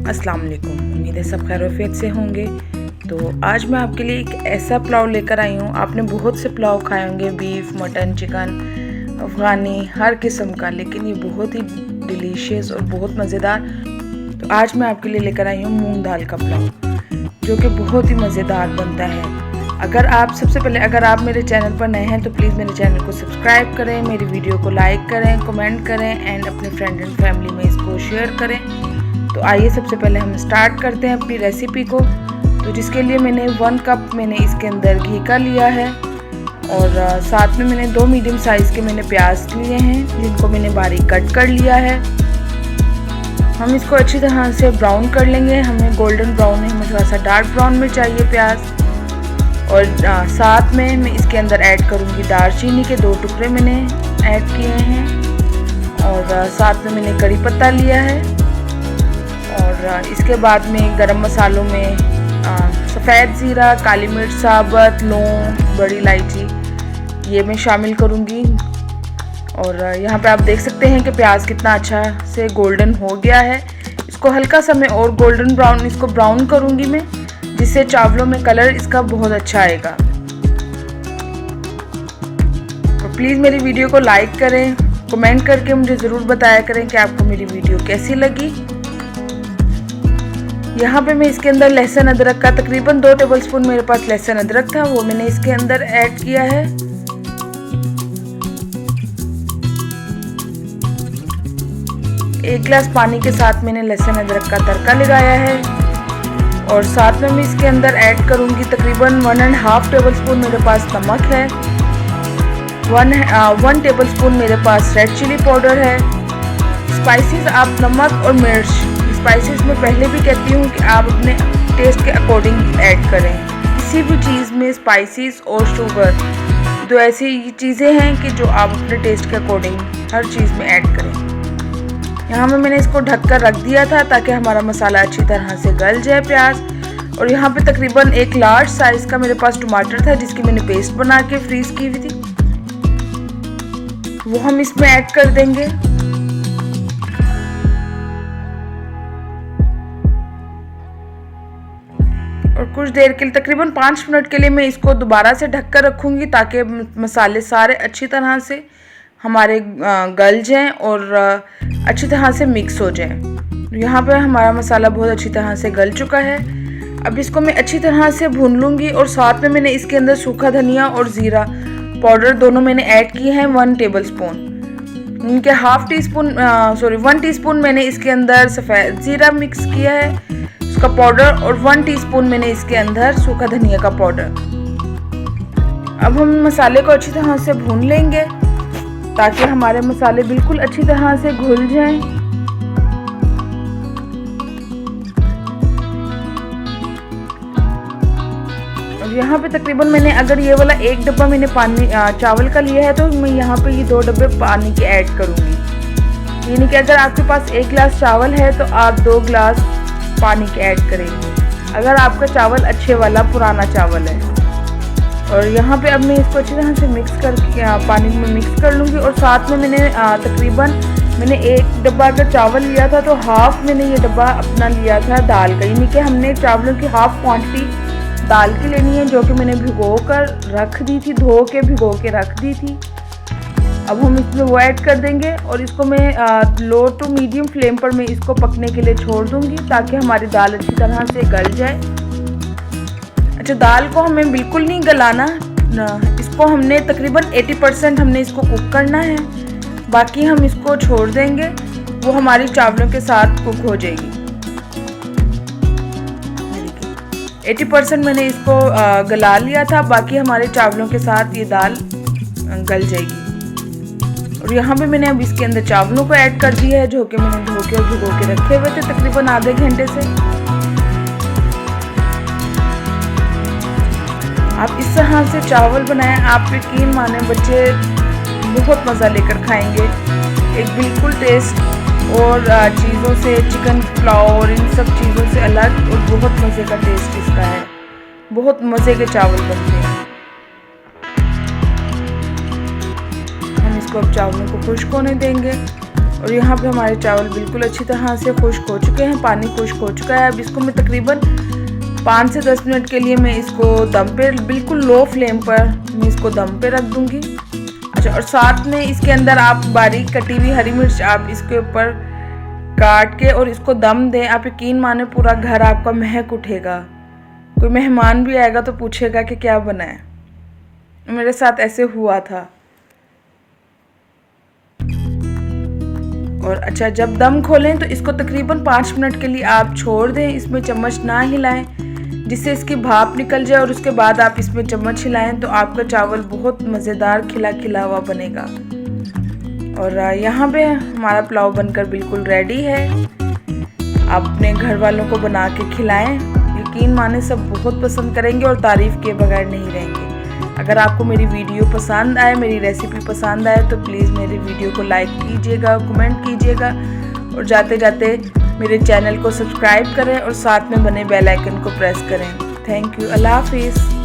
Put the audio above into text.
अस्सलाम वालेकुम। उम्मीद है सब खैर-ओ-आफियत से होंगे। तो आज मैं आपके लिए एक ऐसा पुलाव लेकर आई हूँ। आपने बहुत से पुलाव खाए होंगे, बीफ, मटन, चिकन, अफ़गानी, हर किस्म का, लेकिन ये बहुत ही डिलीशियस और बहुत मज़ेदार। तो आज मैं आपके लिए लेकर आई हूँ मूंग दाल का पुलाव, जो कि बहुत ही मज़ेदार बनता है। सबसे पहले अगर आप मेरे चैनल पर नए हैं तो प्लीज़ मेरे चैनल को सब्सक्राइब करें, मेरी वीडियो को लाइक करें, कमेंट करें एंड अपने फ्रेंड एंड फैमिली में इसको शेयर करें। तो आइए सबसे पहले हम स्टार्ट करते हैं अपनी रेसिपी को। तो जिसके लिए मैंने 1 कप इसके अंदर घी का लिया है और साथ में मैंने 2 मीडियम साइज़ के प्याज लिए हैं, जिनको मैंने बारीक कट कर लिया है। हम इसको अच्छी तरह से ब्राउन कर लेंगे। हमें गोल्डन ब्राउन है, हमें थोड़ा सा डार्क ब्राउन में चाहिए प्याज। और साथ में मैं इसके अंदर ऐड करूँगी दालचीनी के 2 टुकड़े मैंने ऐड किए हैं और साथ में मैंने कड़ी पत्ता लिया है। और इसके बाद में गरम मसालों में सफ़ेद ज़ीरा, काली मिर्च साबुत, लौंग, बड़ी इलायची ये मैं शामिल करूँगी। और यहाँ पे आप देख सकते हैं कि प्याज कितना अच्छा से गोल्डन हो गया है। इसको हल्का सा मैं और गोल्डन ब्राउन इसको ब्राउन करूँगी मैं, जिससे चावलों में कलर इसका बहुत अच्छा आएगा। तो प्लीज़ मेरी वीडियो को लाइक करें, कमेंट करके मुझे ज़रूर बताया करें कि आपको मेरी वीडियो कैसी लगी। यहाँ पे मैं इसके अंदर लहसुन अदरक का तकरीबन 2 टेबलस्पून मेरे पास लहसुन अदरक था, वो मैंने इसके अंदर ऐड किया है। एक गिलास पानी के साथ मैंने लहसुन अदरक का तड़का लगाया है। और साथ में मैं इसके अंदर ऐड करूँगी तकरीबन 1.5 टेबलस्पून मेरे पास नमक है, 1 टेबलस्पून मेरे पास रेड चिली पाउडर है। स्पाइसेस आप नमक और मिर्च, स्पाइसेस मैं पहले भी कहती हूँ कि आप अपने टेस्ट के अकॉर्डिंग ऐड करें। किसी भी चीज़ में स्पाइसेस और शुगर दो ऐसी चीज़ें हैं कि जो आप अपने टेस्ट के अकॉर्डिंग हर चीज़ में ऐड करें। यहाँ में मैंने इसको ढककर रख दिया था ताकि हमारा मसाला अच्छी तरह से गल जाए प्याज। और यहाँ पे तकरीबन एक लार्ज साइज़ का मेरे पास टमाटर था, जिसकी मैंने पेस्ट बना के फ्रीज़ की हुई थी, वो हम इसमें ऐड कर देंगे। और कुछ देर के लिए तकरीबन 5 मिनट के लिए मैं इसको दोबारा से ढककर रखूँगी, ताकि मसाले सारे अच्छी तरह से हमारे गल जाएं और अच्छी तरह से मिक्स हो जाएं। यहाँ पे हमारा मसाला बहुत अच्छी तरह से गल चुका है। अब इसको मैं अच्छी तरह से भून लूँगी। और साथ में मैंने इसके अंदर सूखा धनिया और ज़ीरा पाउडर दोनों मैंने ऐड किए हैं 1 टेबलस्पून। उनके 1 टीस्पून मैंने इसके अंदर सफ़ेद ज़ीरा मिक्स किया है उसका पाउडर, और 1 टीस्पून मैंने इसके अंदर सूखा धनिया का पाउडर। अब हम मसाले को अच्छी तरह से भून लेंगे ताकि हमारे मसाले बिल्कुल अच्छी तरह से घुल जाएं। और यहाँ पे तकरीबन मैंने अगर ये वाला 1 डब्बा मैंने पानी चावल का लिया है, तो मैं यहाँ पे ये 2 डब्बे पानी के ऐड करूँगी। यानी कि अगर आपके पास 1 गिलास चावल है तो आप 2 गिलास पानी के ऐड करेंगे, अगर आपका चावल अच्छे वाला पुराना चावल है। और यहाँ पे अब मैं इसको अच्छी तरह से मिक्स करके पानी में मिक्स कर लूँगी। और साथ में मैंने तकरीबन 1 डब्बा अगर चावल लिया था तो हाफ मैंने ये डब्बा अपना लिया था दाल का, यानी कि हमने चावलों की हाफ क्वांटिटी दाल की लेनी है, जो कि मैंने भिगो कर रख दी थी, धो के भिगो के रख दी थी। अब हम इसमें वो ऐड कर देंगे और इसको मैं लो टू मीडियम फ्लेम पर मैं इसको पकने के लिए छोड़ दूँगी, ताकि हमारी दाल अच्छी तरह से गल जाए। अच्छा, दाल को हमें बिल्कुल नहीं गलाना, इसको हमने तकरीबन 80% हमने इसको कुक करना है, बाकी हम इसको छोड़ देंगे, वो हमारी चावलों के साथ कुक हो जाएगी। 80% मैंने इसको गला लिया था, बाकी हमारे चावलों के साथ ये दाल गल जाएगी। और यहाँ पे मैंने अब इसके अंदर चावलों को ऐड कर दिया है, जो कि मैंने धो के और भिगो के रखे हुए थे तकरीबन आधे घंटे से। आप इस तरह से चावल बनाएं, आप यकीन माने बच्चे बहुत मज़ा लेकर खाएंगे। एक बिल्कुल टेस्ट और चीज़ों से, चिकन पुलाव और इन सब चीज़ों से अलग, और बहुत मज़े का टेस्ट इसका है। बहुत मज़े के चावल बनते हैं। हम इसको अब चावलों को खुश्क होने देंगे। और यहाँ पे हमारे चावल बिल्कुल अच्छी तरह से खुश्क हो चुके हैं, पानी खुश्क हो चुका है। अब इसको मैं तकरीबन 5 से 10 मिनट के लिए मैं इसको दम पे, बिल्कुल लो फ्लेम पर मैं इसको दम पे रख दूँगी। अच्छा, और साथ में इसके अंदर आप बारीक कटी हुई हरी मिर्च आप इसके ऊपर काट के और इसको दम दें। आप यकीन माने पूरा घर आपका महक उठेगा। कोई मेहमान भी आएगा तो पूछेगा कि क्या बना है। मेरे साथ ऐसे हुआ था। और अच्छा, जब दम खोलें तो इसको तकरीबन 5 मिनट के लिए आप छोड़ दें। इसमें चम्मच ना हिलाएं जिससे इसकी भाप निकल जाए, और उसके बाद आप इसमें चम्मच हिलाएं तो आपका चावल बहुत मज़ेदार खिला खिला हुआ बनेगा। और यहाँ पे हमारा पुलाव बनकर बिल्कुल रेडी है। आप अपने घर वालों को बना के खिलाएं, यकीन माने सब बहुत पसंद करेंगे और तारीफ़ के बगैर नहीं रहेंगे। अगर आपको मेरी वीडियो पसंद आए, मेरी रेसिपी पसंद आए तो प्लीज़ मेरी वीडियो को लाइक कीजिएगा, कमेंट कीजिएगा और जाते जाते मेरे चैनल को सब्सक्राइब करें और साथ में बने बेल आइकन को प्रेस करें। Thank you. अल्लाह हाफिज़।